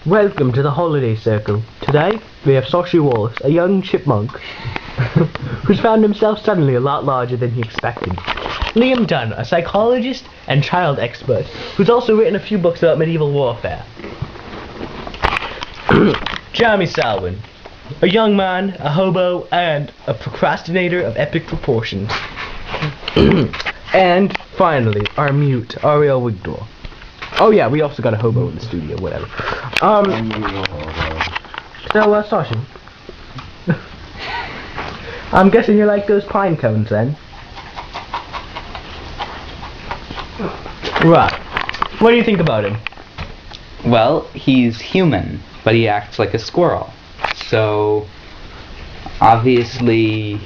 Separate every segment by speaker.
Speaker 1: Welcome to the holiday circle. Today, we have Sashi Wallace, a young chipmunk, who's found himself suddenly a lot larger than he expected. Liam Dunn, a psychologist and child expert, who's also written a few books about medieval warfare. Jeremy Salwin, a young man, a hobo, and a procrastinator of epic proportions. And, finally, our mute, Ariel Wigdor. Oh yeah, we also got a hobo in the studio, whatever. Sashi. I'm guessing you like those pine cones then? Right. What do you think about him?
Speaker 2: Well, he's human, but he acts like a squirrel. So, obviously,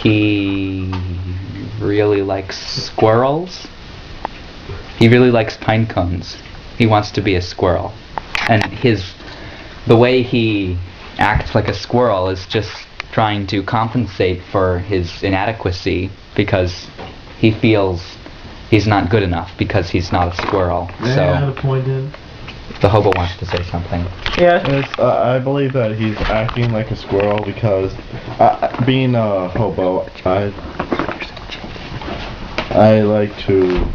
Speaker 2: he really likes squirrels. He really likes pine cones. He wants to be a squirrel. And the way he acts like a squirrel is just trying to compensate for his inadequacy because he feels he's not good enough because he's not a squirrel.
Speaker 3: May I add a point in?
Speaker 2: The hobo wants to say something.
Speaker 1: Yeah.
Speaker 3: I believe that he's acting like a squirrel because, being a hobo, I like to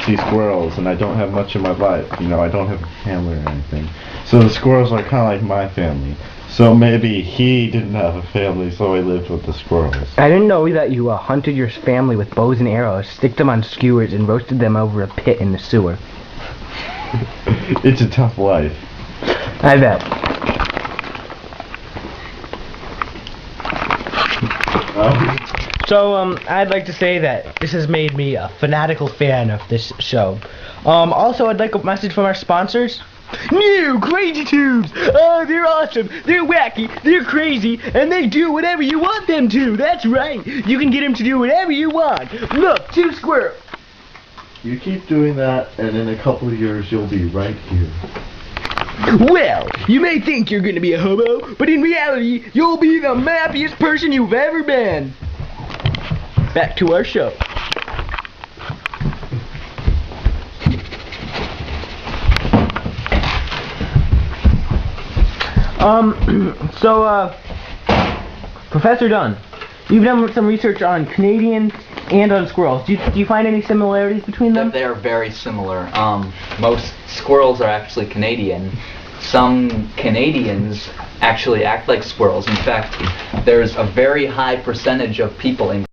Speaker 3: see squirrels, and I don't have much in my life. You know, I don't have a family or anything. So the squirrels are kind of like my family. So maybe he didn't have a family, so he lived with the squirrels.
Speaker 1: I didn't know that you hunted your family with bows and arrows, sticked them on skewers, and roasted them over a pit in the sewer.
Speaker 3: It's a tough life.
Speaker 1: I bet. So, I'd like to say that this has made me a fanatical fan of this show. Also, I'd like a message from our sponsors. New Crazy Tubes! Oh, they're awesome, they're wacky, they're crazy, and they do whatever you want them to. That's right. You can get them to do whatever you want. Look, two squirrels.
Speaker 3: You keep doing that, and in a couple of years, you'll be right here.
Speaker 1: Well, you may think you're gonna be a hobo, but in reality, you'll be the mappiest person you've ever been. Back to our show. Professor Dunn, you've done some research on Canadians and on squirrels. Do you find any similarities between them?
Speaker 2: They're very similar. Most squirrels are actually Canadian. Some Canadians actually act like squirrels. In fact, there's a very high percentage of people in